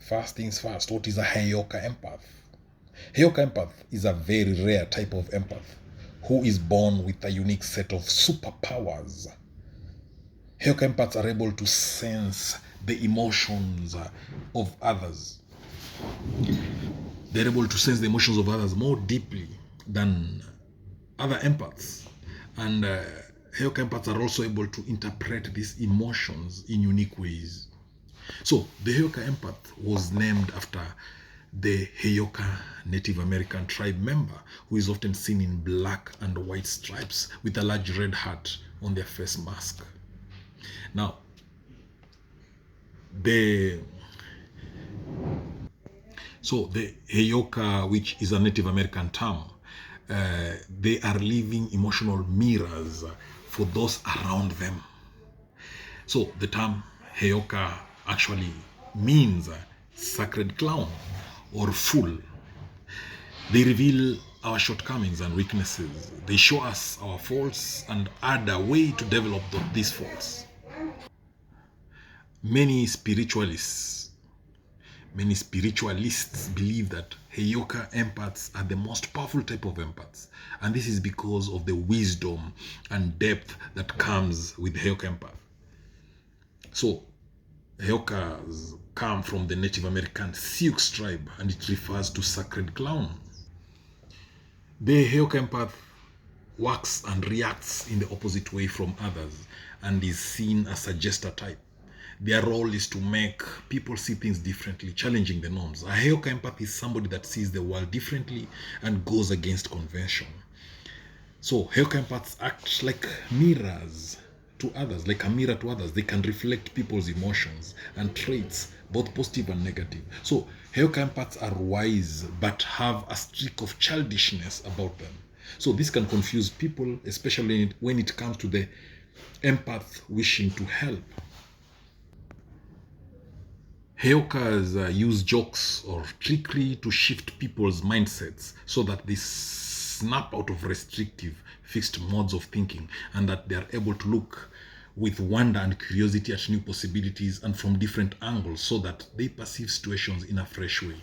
first things first, what is a Heyoka Empath? Heyoka Empath is a very rare type of empath who is born with a unique set of superpowers. Heyoka Empaths are able to sense the emotions of others. They're able to sense the emotions of others more deeply than other empaths. And Heyoka Empaths are also able to interpret these emotions in unique ways. So the Heyoka Empath was named after the Heyoka Native American tribe member, who is often seen in black and white stripes with a large red hat on their face mask. Now, the Heyoka, which is a Native American term, they are living emotional mirrors for those around them. So the term Heyoka actually means sacred clown or fool. They reveal our shortcomings and weaknesses. They show us our faults and add a way to develop these faults. Many spiritualists believe that Heyoka empaths are the most powerful type of empaths, and this is because of the wisdom and depth that comes with Heyoka empath. So Heyokas come from the Native American Sioux tribe, and it refers to sacred clown. The Heyoka empath works and reacts in the opposite way from others and is seen as a jester type. Their role is to make people see things differently, challenging the norms. A Heyoka empath is somebody that sees the world differently and goes against convention. So Heyoka empaths act like mirrors to others, like a mirror to others. They can reflect people's emotions and traits, both positive and negative. So Heyoka empaths are wise but have a streak of childishness about them. So this can confuse people, especially when it comes to the empath wishing to help. Heyokas use jokes or trickery to shift people's mindsets so that they snap out of restrictive, fixed modes of thinking, and that they are able to look with wonder and curiosity at new possibilities and from different angles so that they perceive situations in a fresh way.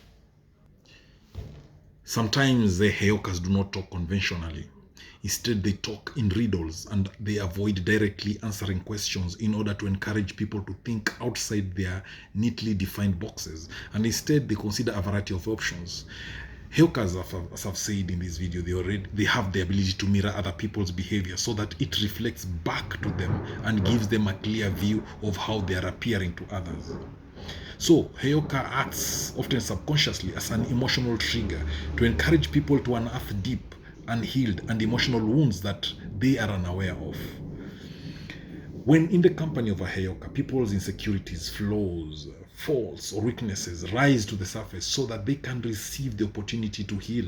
Sometimes the Heyokas do not talk conventionally. Instead, they talk in riddles and they avoid directly answering questions in order to encourage people to think outside their neatly defined boxes. And instead, they consider a variety of options. Heyokas, as I've said in this video, they have the ability to mirror other people's behavior so that it reflects back to them and gives them a clear view of how they are appearing to others. So Heyoka acts often subconsciously as an emotional trigger to encourage people to unearth deep, unhealed, and emotional wounds that they are unaware of. When in the company of a Heyoka, people's insecurities, flaws, faults, or weaknesses rise to the surface so that they can receive the opportunity to heal.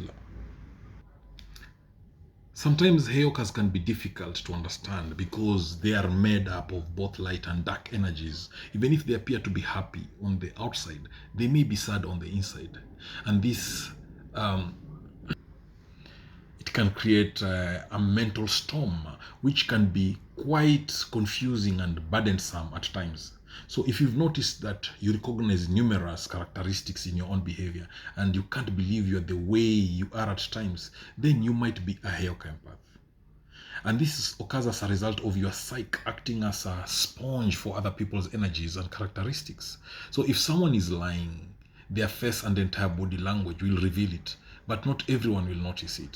Sometimes Heyokas can be difficult to understand because they are made up of both light and dark energies. Even if they appear to be happy on the outside, they may be sad on the inside. And this it can create a mental storm, which can be quite confusing and burdensome at times. So if you've noticed that you recognize numerous characteristics in your own behavior and you can't believe you're the way you are at times, then you might be a Heyoka empath. And this occurs as a result of your psyche acting as a sponge for other people's energies and characteristics. So if someone is lying, their face and entire body language will reveal it, but not everyone will notice it.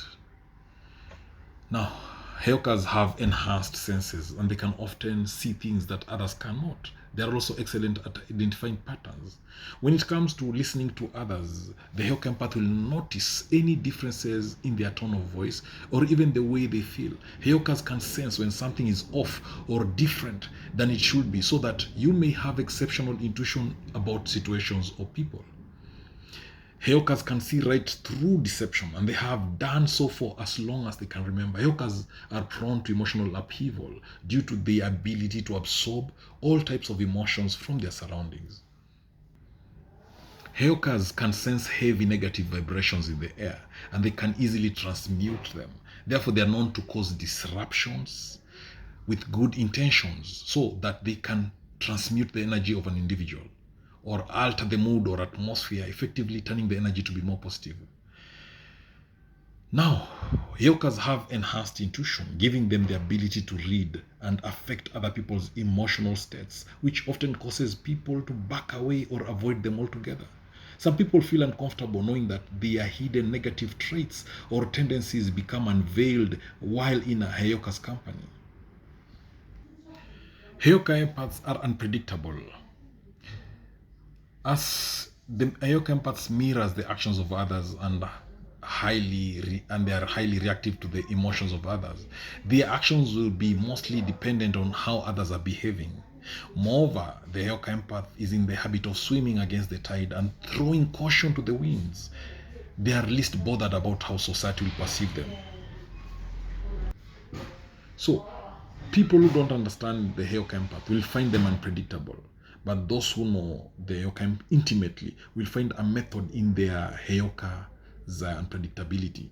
Now, Heyokas have enhanced senses and they can often see things that others cannot. They are also excellent at identifying patterns. When it comes to listening to others, the Heyoka empath will notice any differences in their tone of voice or even the way they feel. Heyokas can sense when something is off or different than it should be so that you may have exceptional intuition about situations or people. Heyokas can see right through deception, and they have done so for as long as they can remember. Heyokas are prone to emotional upheaval due to their ability to absorb all types of emotions from their surroundings. Heyokas can sense heavy negative vibrations in the air, and they can easily transmute them. Therefore, they are known to cause disruptions with good intentions so that they can transmute the energy of an individual or alter the mood or atmosphere, effectively turning the energy to be more positive. Now, Heyokas have enhanced intuition, giving them the ability to read and affect other people's emotional states, which often causes people to back away or avoid them altogether. Some people feel uncomfortable knowing that their hidden negative traits or tendencies become unveiled while in a Heyoka's company. Heyoka empaths are unpredictable, as the Heyoka empaths mirrors the actions of others and they are highly reactive to the emotions of others. Their actions will be mostly dependent on how others are behaving. Moreover, the Heyoka empath is in the habit of swimming against the tide and throwing caution to the winds. They are least bothered about how society will perceive them. So, people who don't understand the Heyoka empath will find them unpredictable. But those who know the Heyoka intimately will find a method in their Heyoka's unpredictability.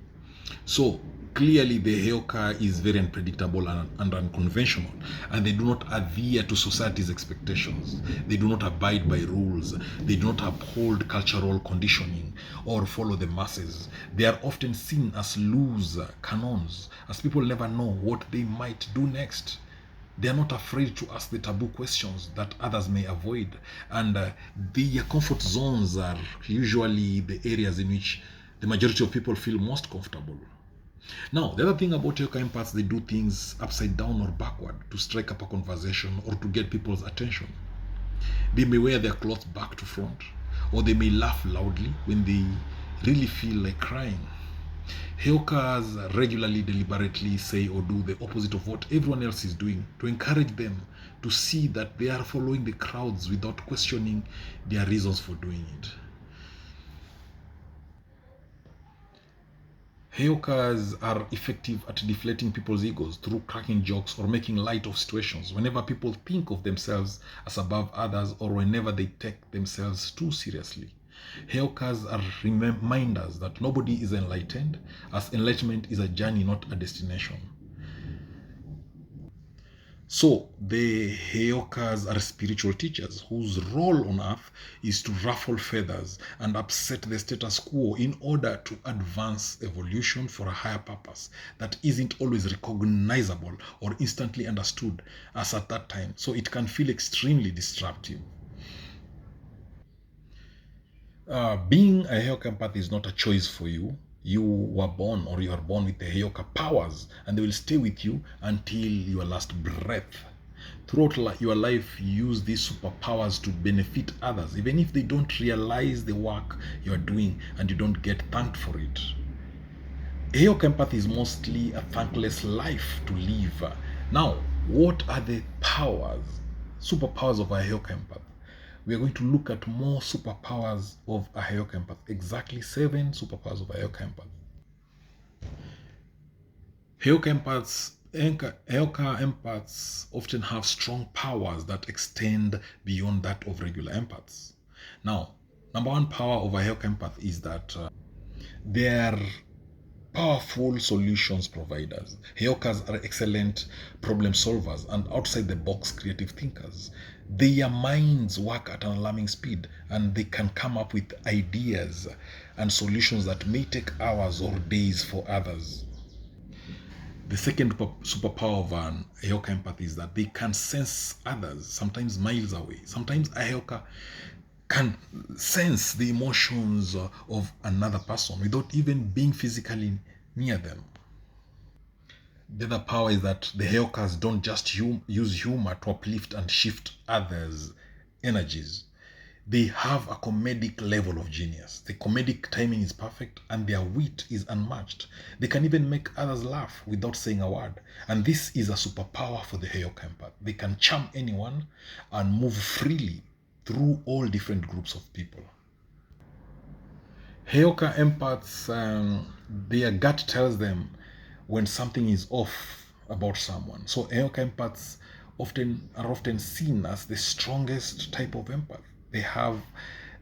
So clearly the Heyoka is very unpredictable and unconventional, and they do not adhere to society's expectations. They do not abide by rules. They do not uphold cultural conditioning or follow the masses. They are often seen as loose canons, as people never know what they might do next. They are not afraid to ask the taboo questions that others may avoid, and their comfort zones are usually the areas in which the majority of people feel most comfortable. Now, the other thing about Heyoka empaths, they do things upside down or backward to strike up a conversation or to get people's attention. They may wear their clothes back to front, or they may laugh loudly when they really feel like crying. Heyokas regularly deliberately say or do the opposite of what everyone else is doing to encourage them to see that they are following the crowds without questioning their reasons for doing it. Heyokas are effective at deflating people's egos through cracking jokes or making light of situations whenever people think of themselves as above others or whenever they take themselves too seriously. Heyokas are reminders that nobody is enlightened, as enlightenment is a journey, not a destination. So, the Heyokas are spiritual teachers whose role on earth is to ruffle feathers and upset the status quo in order to advance evolution for a higher purpose that isn't always recognizable or instantly understood as at that time. So, it can feel extremely disruptive. Being a Heyoka empath is not a choice for you. You were born or you are born with the Heyoka powers, and they will stay with you until your last breath. Throughout your life, use these superpowers to benefit others, even if they don't realize the work you are doing and you don't get thanked for it. Heyoka empath is mostly a thankless life to live. Now, what are the superpowers of a Heyoka empath? We are going to look at more superpowers of a Heyoka empath. Exactly 7 superpowers of a Heyoka empath. Heyoka empaths often have strong powers that extend beyond that of regular empaths. Now, number one power of a Heyoka empath is that they are powerful solutions providers. Heyokas are excellent problem solvers and outside the box creative thinkers. Their minds work at an alarming speed and they can come up with ideas and solutions that may take hours or days for others. The second superpower of an Heyoka empath is that they can sense others, sometimes miles away. Sometimes a Heyoka can sense the emotions of another person without even being physically near them. The other power is that the Heyokas don't just use humor to uplift and shift others' energies. They have a comedic level of genius. The comedic timing is perfect and their wit is unmatched. They can even make others laugh without saying a word. And this is a superpower for the Heyoka empath. They can charm anyone and move freely through all different groups of people. Heyoka empaths, their gut tells them when something is off about someone. So Heyoka empaths are often seen as the strongest type of empath. They have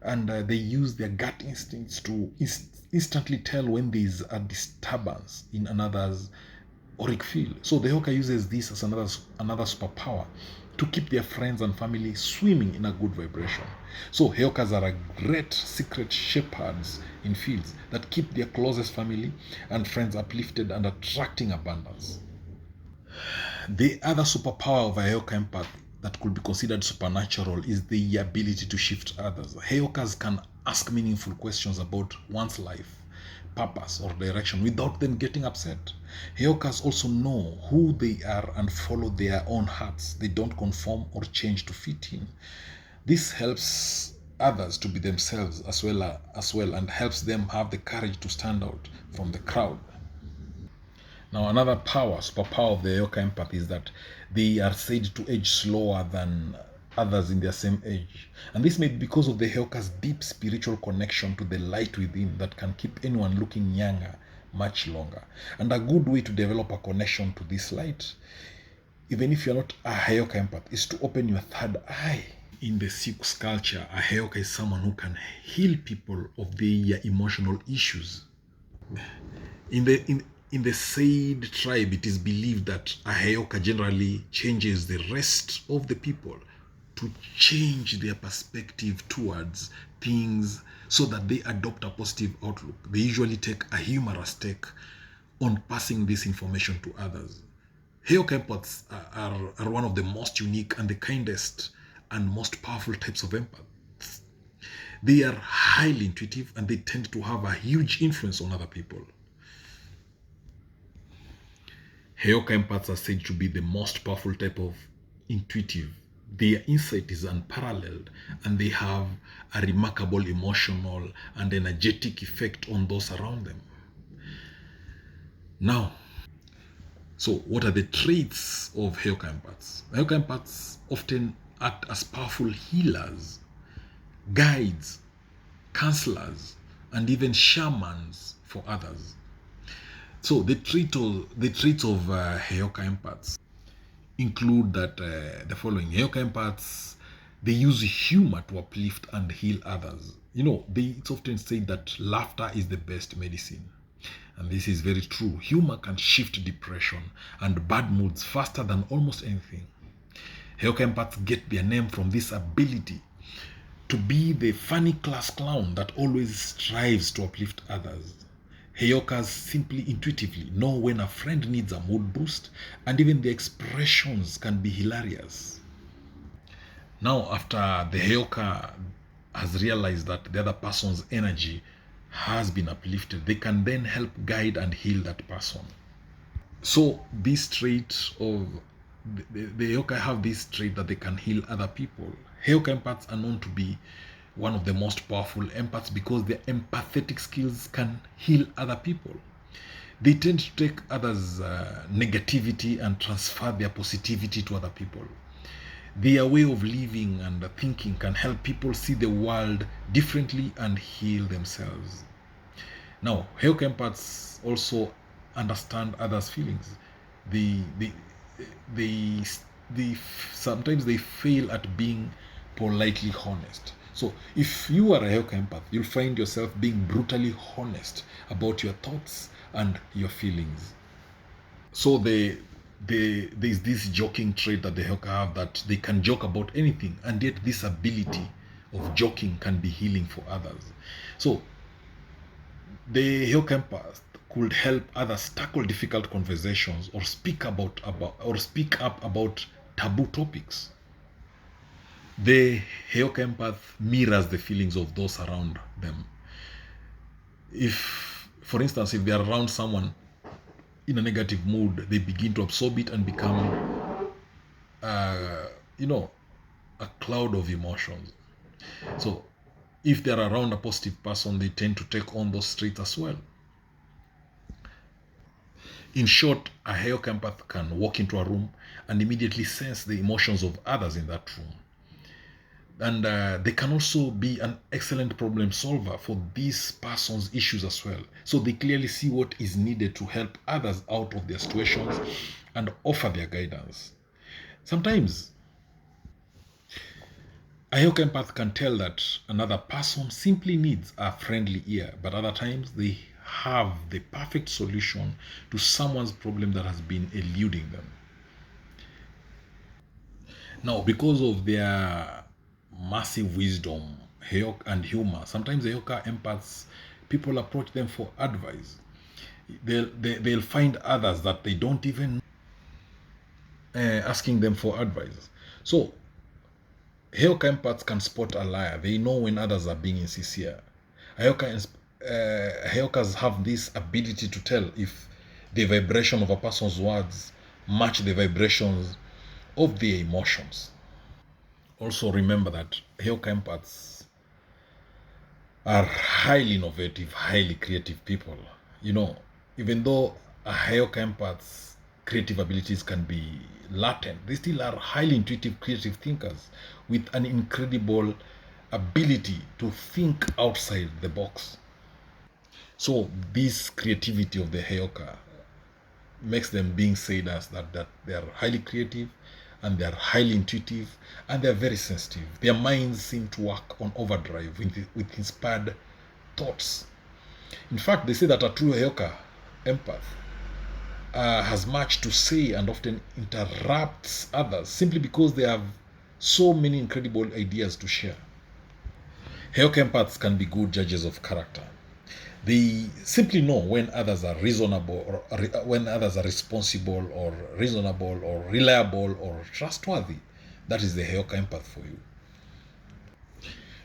and they use their gut instincts to instantly tell when there is a disturbance in another's auric field. So the Heyoka uses this as another superpower to keep their friends and family swimming in a good vibration. So Heyokas are a great secret shepherds in fields that keep their closest family and friends uplifted and attracting abundance. The other superpower of a Heyoka empath that could be considered supernatural is the ability to shift others. Heyokas can ask meaningful questions about one's life, purpose, or direction without them getting upset. Heyokas also know who they are and follow their own hearts. They don't conform or change to fit in. This helps others to be themselves as well and helps them have the courage to stand out from the crowd. Now, another superpower of the Heyoka empath is that they are said to age slower than others in their same age. And this may be because of the Heyoka's deep spiritual connection to the light within that can keep anyone looking younger much longer. And a good way to develop a connection to this light, even if you're not a Heyoka empath, is to open your third eye. In the Sioux culture, a Heyoka is someone who can heal people of their emotional issues. In the in the Said tribe, it is believed that a Heyoka generally changes the rest of the people to change their perspective towards things so that they adopt a positive outlook. They usually take a humorous take on passing this information to others. Heyoka empaths are one of the most unique and the kindest and most powerful types of empaths. They are highly intuitive and they tend to have a huge influence on other people. Heyoka empaths are said to be the most powerful type of intuitive. Their insight is unparalleled and they have a remarkable emotional and energetic effect on those around them. Now, so what are the traits of Heyoka empaths? Heyoka empaths often act as powerful healers, guides, counselors, and even shamans for others. So the traits of Heyoka empaths include that the following: Heyoka empaths, they use humor to uplift and heal others. It's often said that laughter is the best medicine, and this is very true. Humor can shift depression and bad moods faster than almost anything. Heyoka empaths get their name from this ability to be the funny class clown that always strives to uplift others. Heyokas simply intuitively know when a friend needs a mood boost, and even the expressions can be hilarious. Now, after the Heyoka has realized that the other person's energy has been uplifted, they can then help guide and heal that person. So, this trait of the Heyoka have this trait that they can heal other people. Heyoka empaths are known to be one of the most powerful empaths because their empathetic skills can heal other people. They tend to take others' negativity and transfer their positivity to other people. Their way of living and thinking can help people see the world differently and heal themselves. Now, Heyoka empaths also understand others' feelings. They, they, they, sometimes they fail at being politely honest. So, if you are a Heyoka empath, you'll find yourself being brutally honest about your thoughts and your feelings. So, there's this joking trait that the Heyoka have, that they can joke about anything, and yet this ability of joking can be healing for others. So, the Heyoka empath could help others tackle difficult conversations or speak up about taboo topics. The Heyoka empath mirrors the feelings of those around them. If, for instance, if they are around someone in a negative mood, they begin to absorb it and become, a cloud of emotions. So, if they're around a positive person, they tend to take on those traits as well. In short, a Heyoka empath can walk into a room and immediately sense the emotions of others in that room. And they can also be an excellent problem solver for this person's issues as well. So they clearly see what is needed to help others out of their situations and offer their guidance. Sometimes a Heyoka empath can tell that another person simply needs a friendly ear, but other times they have the perfect solution to someone's problem that has been eluding them. Now, because of their massive wisdom and humor, sometimes the Heyoka empaths, people approach them for advice. They'll find others that they don't even asking them for advice. So, Heyoka empaths can spot a liar. They know when others are being insincere. Heyokas have this ability to tell if the vibration of a person's words match the vibrations of their emotions. Also, remember that Heyoka empaths are highly innovative, highly creative people. You know, even though a Heyoka empath's creative abilities can be latent, they still are highly intuitive, creative thinkers with an incredible ability to think outside the box. So this creativity of the Heyoka makes them being said as that they are highly creative and they are highly intuitive and they are very sensitive. Their minds seem to work on overdrive with inspired thoughts. In fact, they say that a true Heyoka empath has much to say and often interrupts others simply because they have so many incredible ideas to share. Heyoka empaths can be good judges of character. They simply know when others are reasonable or when others are responsible or reasonable or reliable or trustworthy. That is the Heyoka empath for you.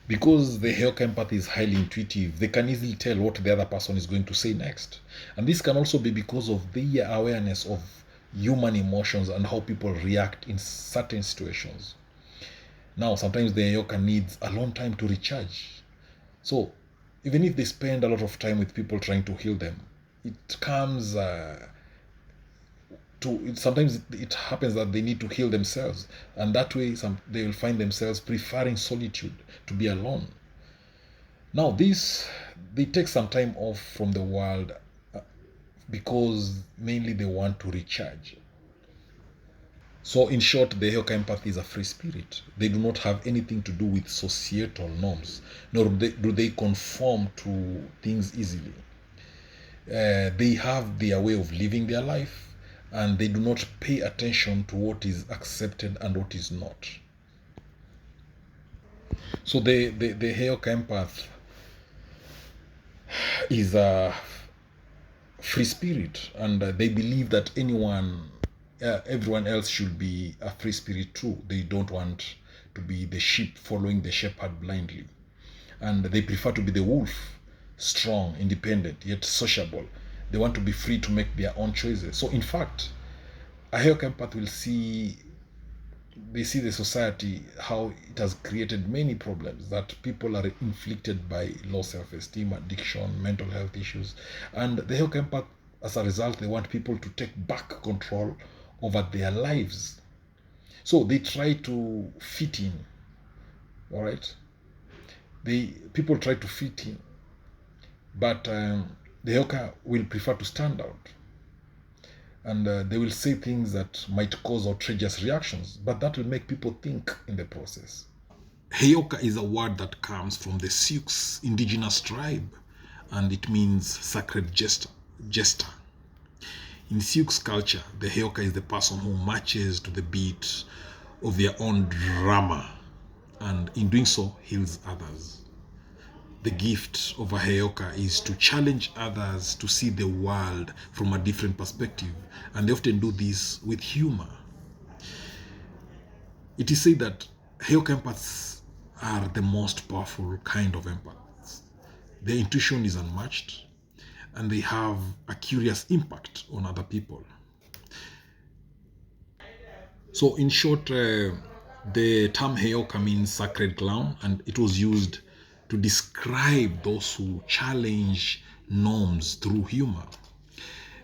Because the Heyoka empath is highly intuitive, they can easily tell what the other person is going to say next. And this can also be because of their awareness of human emotions and how people react in certain situations. Now, sometimes the Heyoka needs a long time to recharge. So, even if they spend a lot of time with people trying to heal them, it comes sometimes it happens that they need to heal themselves, and that way they will find themselves preferring solitude to be alone. Now, this they take some time off from the world because mainly they want to recharge. So, in short, the Heyoka empathy is a free spirit. They do not have anything to do with societal norms, nor do they conform to things easily. They have their way of living their life, and they do not pay attention to what is accepted and what is not. So, the Heyoka empath is a free spirit, and they believe that everyone else should be a free spirit too. They don't want to be the sheep following the shepherd blindly, and they prefer to be the wolf, strong, independent, yet sociable. They want to be free to make their own choices. So, in fact, a Heyoka empath will see they see the society how it has created many problems that people are inflicted by low self-esteem, addiction, mental health issues, and the Heyoka empath, as a result, they want people to take back control over their lives. So they try to fit in. All right, they people try to fit in, but the Heyoka will prefer to stand out, and they will say things that might cause outrageous reactions, but that will make people think in the process. Heyoka is a word that comes from the Sioux indigenous tribe, and it means sacred jester. In Sioux culture, the Heyoka is the person who marches to the beat of their own drama, and in doing so, heals others. The gift of a Heyoka is to challenge others to see the world from a different perspective, and they often do this with humor. It is said that Heyoka empaths are the most powerful kind of empaths. Their intuition is unmatched, and they have a curious impact on other people. So, in short, the term Heyoka means sacred clown, and it was used to describe those who challenge norms through humor.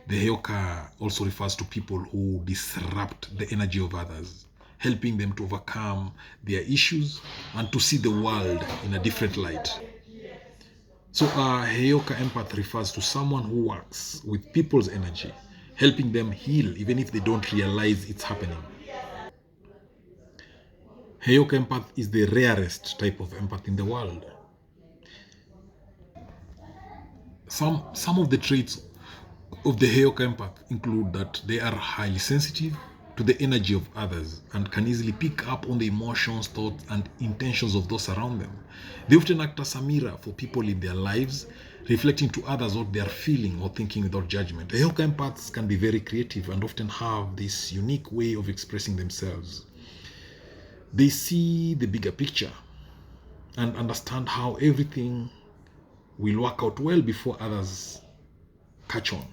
The Heyoka also refers to people who disrupt the energy of others, helping them to overcome their issues and to see the world in a different light. So, a Heyoka empath refers to someone who works with people's energy, helping them heal even if they don't realize it's happening. Heyoka empath is the rarest type of empath in the world. Some of the traits of the Heyoka empath include that they are highly sensitive to the energy of others and can easily pick up on the emotions, thoughts, and intentions of those around them. They often act as a mirror for people in their lives, reflecting to others what they are feeling or thinking without judgment. Heyoka empaths can be very creative and often have this unique way of expressing themselves. They see the bigger picture and understand how everything will work out well before others catch on.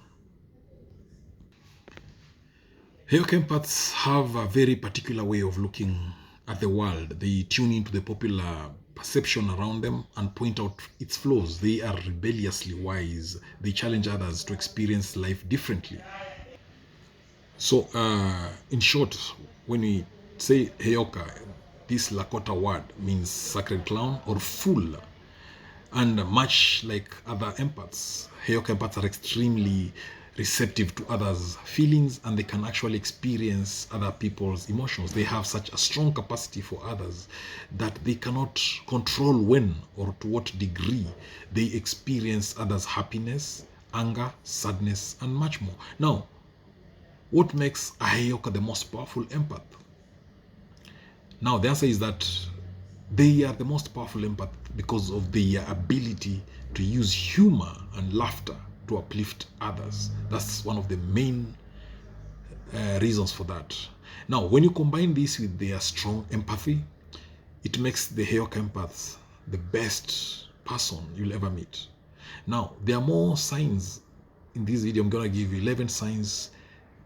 Heyoka empaths have a very particular way of looking at the world. They tune into the popular perception around them and point out its flaws. They are rebelliously wise. They challenge others to experience life differently. So, in short, when we say Heyoka, this Lakota word means sacred clown or fool. And much like other empaths, Heyoka empaths are extremely receptive to others' feelings and they can actually experience other people's emotions. They have such a strong capacity for others that they cannot control when or to what degree they experience others' happiness, anger, sadness, and much more. Now, what makes a Heyoka the most powerful empath? Now, the answer is that they are the most powerful empath because of their ability to use humor and laughter to uplift others. That's one of the main reasons for that. Now, when you combine this with their strong empathy, it makes the Heyoka empaths the best person you'll ever meet. Now, there are more signs in this video. I'm going to give you 11 signs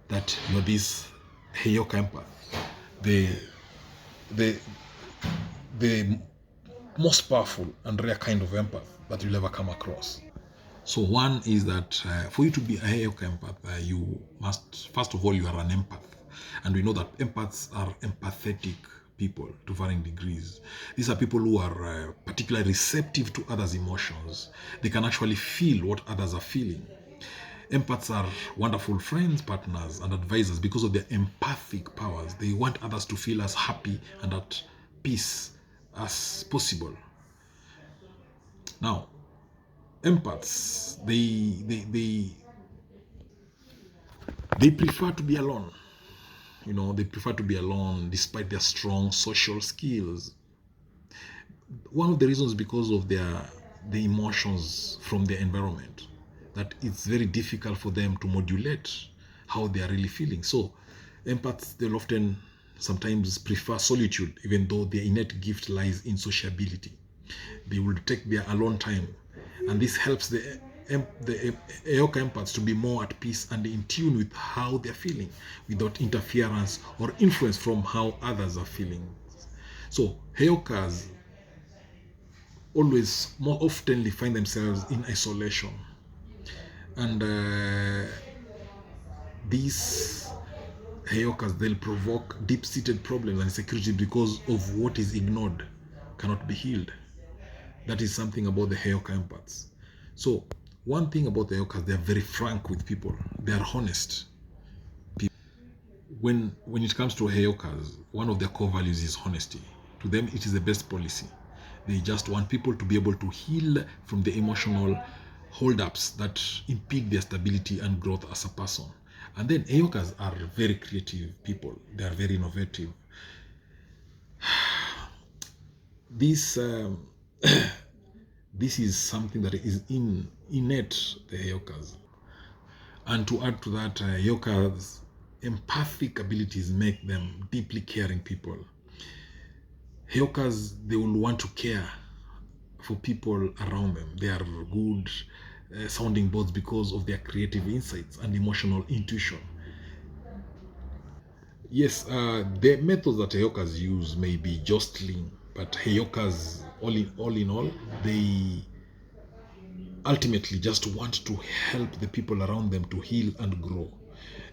that you're this Heyoka empath. The the most powerful and rare kind of empath that you'll ever come across. So one is that for you to be a Heyoka empath, you must, first of all, you are an empath. And we know that empaths are empathetic people to varying degrees. These are people who are particularly receptive to others' emotions. They can actually feel what others are feeling. Empaths are wonderful friends, partners, and advisors because of their empathic powers. They want others to feel as happy and at peace as possible. Now, empaths, they prefer to be alone. You know, they prefer to be alone despite their strong social skills. One of the reasons because of the emotions from their environment, that it's very difficult for them to modulate how they are really feeling. So empaths, they'll often sometimes prefer solitude, even though their innate gift lies in sociability. They will take their alone time, and this helps the Heyoka empaths to be more at peace and in tune with how they're feeling without interference or influence from how others are feeling. So Heyokas always more oftenly find themselves in isolation, and these Heyokas, they'll provoke deep-seated problems and insecurity because of what is ignored cannot be healed. That is something about the Heyoka empaths. So one thing about the Heyokas, they are very frank with people. They are honest. When it comes to Heyokas, one of their core values is honesty. To them, it is the best policy. They just want people to be able to heal from the emotional holdups that impede their stability and growth as a person. And then Heyokas are very creative people. They are very innovative. This this is something that is innate the Heyokas. And to add to that, Heyokas' empathic abilities make them deeply caring people. Heyokas, they will want to care for people around them. They are good sounding boards because of their creative insights and emotional intuition. Yes, the methods that Heyokas use may be jostling, but Heyokas, all in all, they ultimately just want to help the people around them to heal and grow.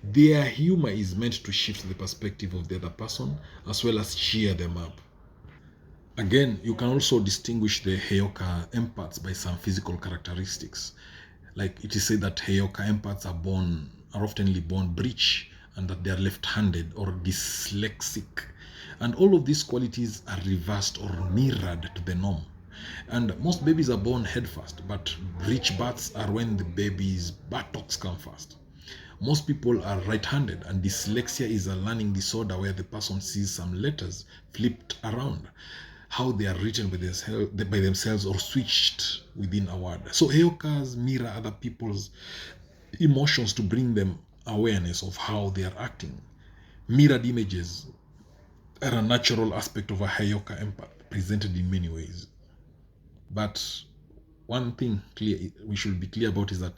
Their humor is meant to shift the perspective of the other person as well as cheer them up. Again, you can also distinguish the Heyoka empaths by some physical characteristics. Like it is said that Heyoka empaths are oftenly born breech and that they are left-handed or dyslexic. And all of these qualities are reversed or mirrored to the norm. And most babies are born head first, but breech births are when the baby's buttocks come first. Most people are right-handed, and dyslexia is a learning disorder where the person sees some letters flipped around, how they are written by themselves or switched within a word. So Heyokas mirror other people's emotions to bring them awareness of how they are acting. Mirrored images are a natural aspect of a Heyoka empath, presented in many ways. But one thing we should be clear about is that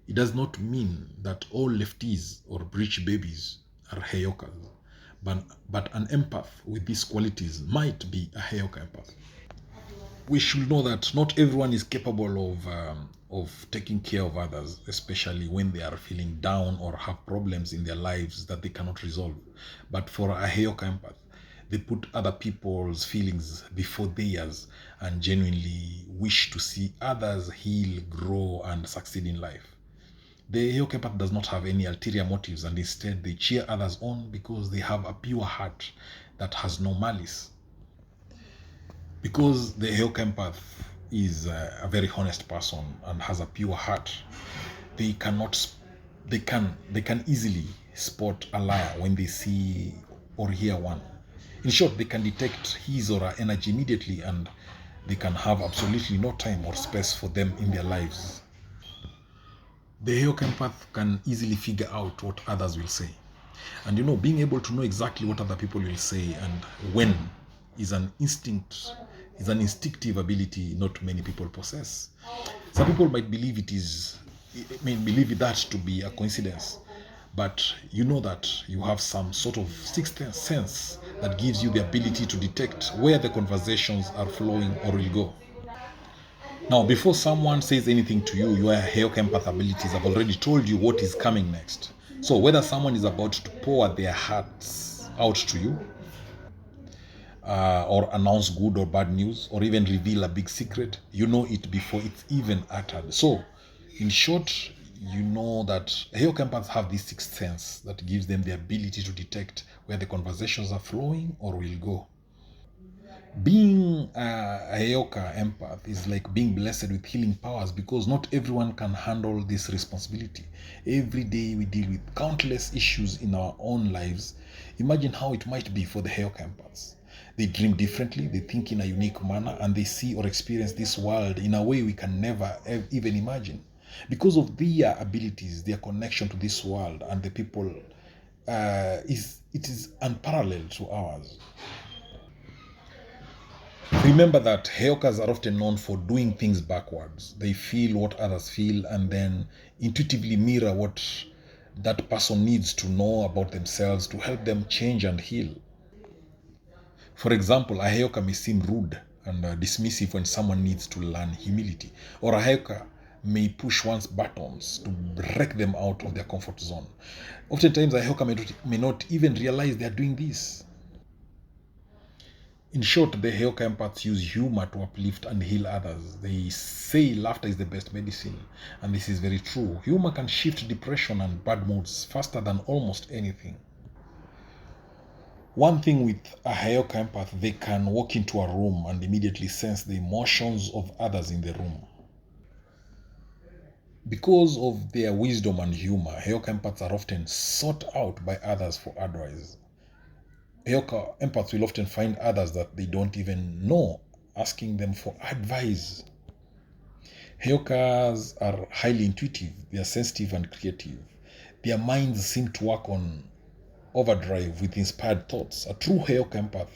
it does not mean that all lefties or breech babies are Heyokas. But an empath with these qualities might be a Heyoka empath. We should know that not everyone is capable of taking care of others, especially when they are feeling down or have problems in their lives that they cannot resolve. But for a Heyoka empath, they put other people's feelings before theirs and genuinely wish to see others heal, grow, and succeed in life. The Heyoka empath does not have any ulterior motives, and instead they cheer others on because they have a pure heart that has no malice. Because the Heyoka empath is a very honest person and has a pure heart, they cannot they can easily spot a liar when they see or hear one. In short, they can detect his or her energy immediately, and they can have absolutely no time or space for them in their lives. The Heyoka empath can easily figure out what others will say. And being able to know exactly what other people will say and when is an instinctive ability not many people possess. Some people might believe that to be a coincidence, but you know that you have some sort of sixth sense that gives you the ability to detect where the conversations are flowing or will go. Now, before someone says anything to you, your Heyoka empath abilities have already told you what is coming next. So whether someone is about to pour their hearts out to you, or announce good or bad news, or even reveal a big secret, you know it before it's even uttered. So, in short, you know that Heyoka empaths have this sixth sense that gives them the ability to detect where the conversations are flowing or will go. Being a Heyoka empath is like being blessed with healing powers because not everyone can handle this responsibility. Every day we deal with countless issues in our own lives. Imagine how it might be for the Heyoka empaths. They dream differently, they think in a unique manner, and they see or experience this world in a way we can never even imagine. Because of their abilities, their connection to this world and the people, it is unparalleled to ours. Remember that Heyokas are often known for doing things backwards. They feel what others feel and then intuitively mirror what that person needs to know about themselves to help them change and heal. For example, a Heyoka may seem rude and dismissive when someone needs to learn humility, or a Heyoka may push one's buttons to break them out of their comfort zone. Oftentimes, a Heyoka may not even realize they are doing this. In short, the Heyoka empaths use humor to uplift and heal others. They say laughter is the best medicine, and this is very true. Humor can shift depression and bad moods faster than almost anything. One thing with a Heyoka empath, they can walk into a room and immediately sense the emotions of others in the room. Because of their wisdom and humor, Heyoka empaths are often sought out by others for advice. Heyoka empaths will often find others that they don't even know asking them for advice. Heyokas are highly intuitive, they are sensitive and creative. Their minds seem to work on overdrive with inspired thoughts. A true Heyoka empath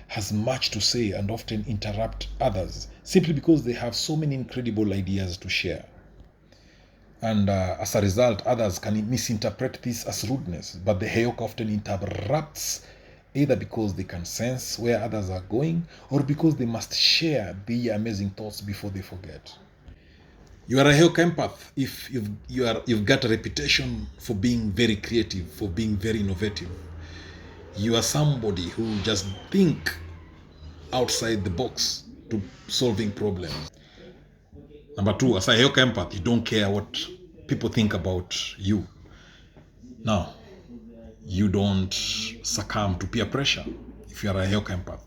has much to say and often interrupt others simply because they have so many incredible ideas to share. And as a result, others can misinterpret this as rudeness, but the Heyoka often interrupts either because they can sense where others are going or because they must share their amazing thoughts before they forget. You are a Heyoka empath if you've got a reputation for being very creative, for being very innovative. You are somebody who just think outside the box to solving problems. Number two, as a Heyoka empath, you don't care what people think about you. Now, you don't succumb to peer pressure if you are a Heyoka empath.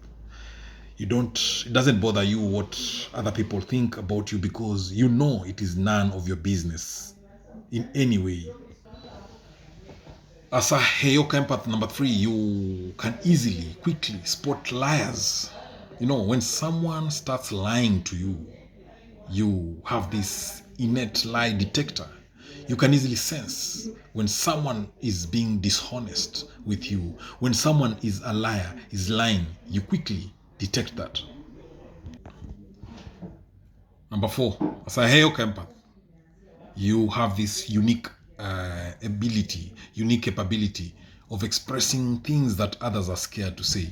It doesn't bother you what other people think about you because you know it is none of your business in any way. As a Heyoka Empath number 3, you can easily, quickly spot liars. You know, when someone starts lying to you, you have this innate lie detector. You can easily sense when someone is being dishonest with you, when someone is a liar, is lying, you quickly detect that. Number 4, as a Heyoka Empath, you have this unique unique capability of expressing things that others are scared to say.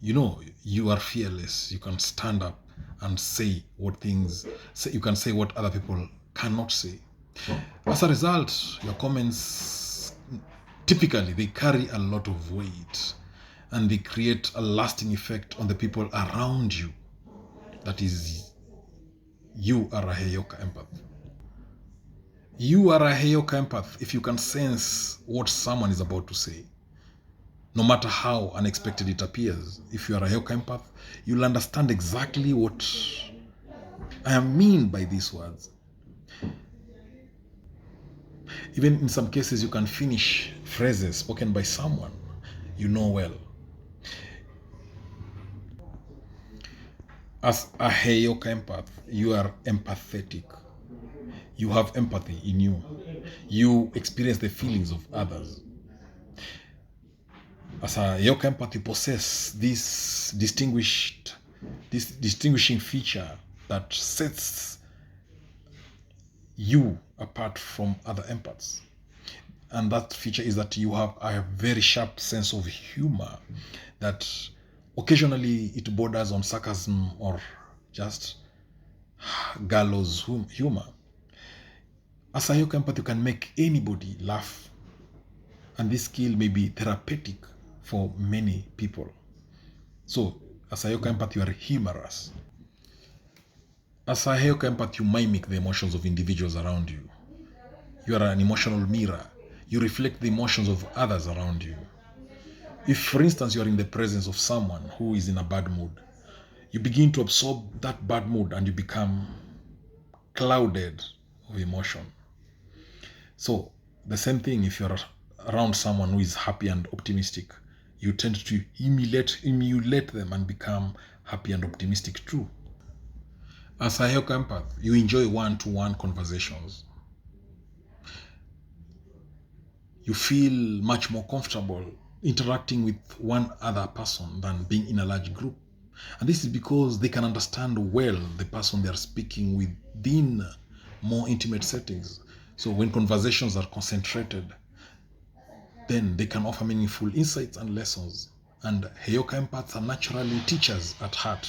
You know, you are fearless. You can stand up and say you can say what other people cannot say. As a result, your comments typically they carry a lot of weight and they create a lasting effect on the people around you. That is, you are a Heyoka Empath. You are a Heyoka Empath if you can sense what someone is about to say, no matter how unexpected it appears. If you are a Heyoka Empath, you'll understand exactly what I mean by these words. Even in some cases, you can finish phrases spoken by someone you know well. As a Heyoka Empath, you are empathetic. You have empathy in you. You experience the feelings of others. As a Heyoka Empath, you possess this distinguishing feature that sets you apart from other empaths. And that feature is that you have a very sharp sense of humor that occasionally it borders on sarcasm or just gallows humor. As a Heyoka Empath, you can make anybody laugh, and this skill may be therapeutic for many people. So, as a Heyoka Empath, you are humorous. As a Heyoka Empath, you mimic the emotions of individuals around you. You are an emotional mirror. You reflect the emotions of others around you. If, for instance, you are in the presence of someone who is in a bad mood, you begin to absorb that bad mood and you become clouded of emotion. So, the same thing if you're around someone who is happy and optimistic, you tend to emulate them and become happy and optimistic too. As a Heyoka Empath, you enjoy one-to-one conversations. You feel much more comfortable interacting with one other person than being in a large group. And this is because they can understand well the person they are speaking within more intimate settings. So when conversations are concentrated, then they can offer meaningful insights and lessons. And Heyoka Empaths are naturally teachers at heart.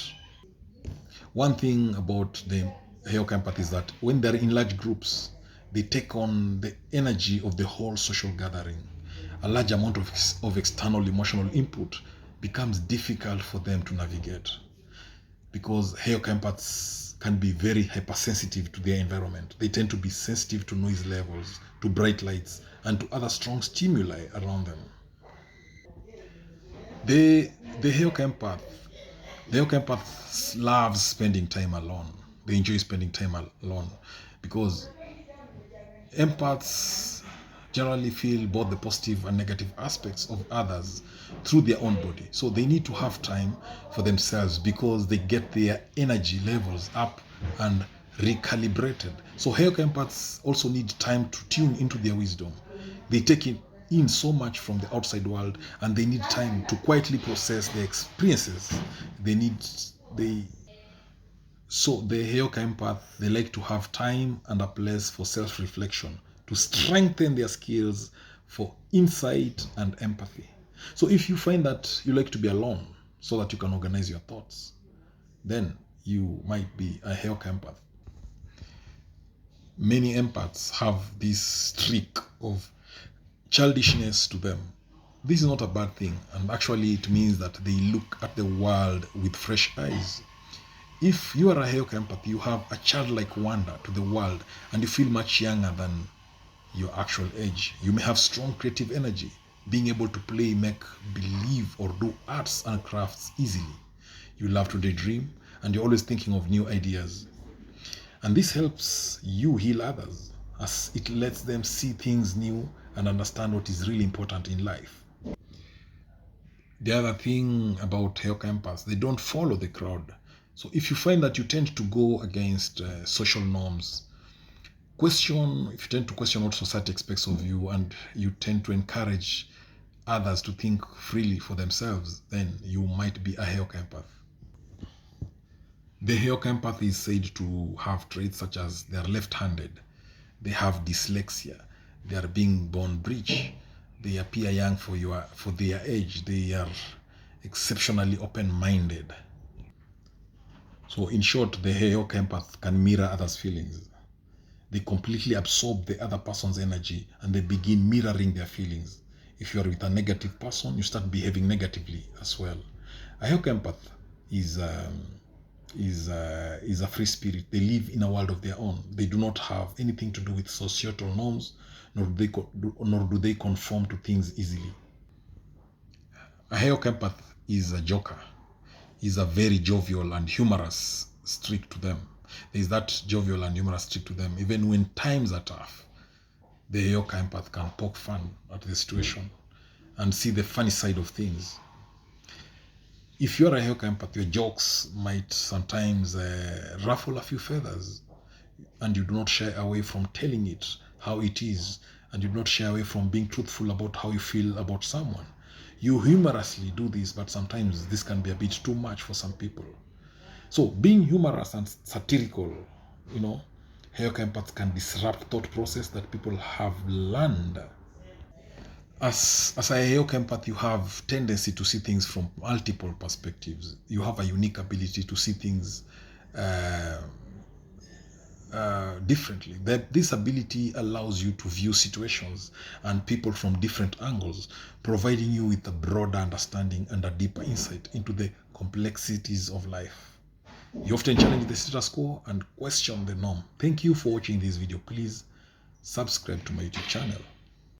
One thing about the Heyoka Empath is that when they're in large groups, they take on the energy of the whole social gathering. A large amount of external emotional input becomes difficult for them to navigate because Heyoka Empaths can be very hypersensitive to their environment. They tend to be sensitive to noise levels, to bright lights, and to other strong stimuli around them. The Heyoka Empath, the Heyoka Empath loves spending time alone. They enjoy spending time alone because empaths generally feel both the positive and negative aspects of others through their own body. So they need to have time for themselves because they get their energy levels up and recalibrated. So Heyoka Empaths also need time to tune into their wisdom. They take it in so much from the outside world and they need time to quietly process their experiences. They so the Heyoka Empath, they like to have time and a place for self-reflection to strengthen their skills for insight and empathy. So if you find that you like to be alone so that you can organize your thoughts, then you might be a Heyoka Empath. Many empaths have this streak of childishness to them. This is not a bad thing, and actually it means that they look at the world with fresh eyes. If you are a Heyoka Empath, you have a childlike wonder to the world and you feel much younger than your actual age. You may have strong creative energy, being able to play, make believe, or do arts and crafts easily. You love to daydream and you're always thinking of new ideas. And this helps you heal others as it lets them see things new and understand what is really important in life. The other thing about Heyoka Empaths, they don't follow the crowd. So if you find that you tend to go against social norms, if you tend to question what society expects of you, and you tend to encourage others to think freely for themselves, then you might be a Heyoka Empath. The Heyoka Empath is said to have traits such as they are left-handed, they have dyslexia, they are being born breech, they appear young for their age, they are exceptionally open-minded. So in short, the Heyoka Empath can mirror others' feelings. They completely absorb the other person's energy and they begin mirroring their feelings. If you are with a negative person, you start behaving negatively as well. A Heyoka Empath is a free spirit. They live in a world of their own. They do not have anything to do with societal norms, nor do they conform to things easily. A Heyoka Empath is a joker. Is a very jovial and humorous streak to them. There is that jovial and humorous streak to them. Even when times are tough, the Heyoka Empath can poke fun at the situation and see the funny side of things. If you're a Heyoka Empath, your jokes might sometimes ruffle a few feathers, and you do not shy away from telling it how it is, and you do not shy away from being truthful about how you feel about someone. You humorously do this, but sometimes this can be a bit too much for some people. So being humorous and satirical, Heyoka Empaths can disrupt thought process that people have learned. As a Heyoka Empath, you have tendency to see things from multiple perspectives. You have a unique ability to see things differently. This ability allows you to view situations and people from different angles, providing you with a broader understanding and a deeper insight into the complexities of life. You often challenge the status quo and question the norm. Thank you for watching this video. Please subscribe to my YouTube channel.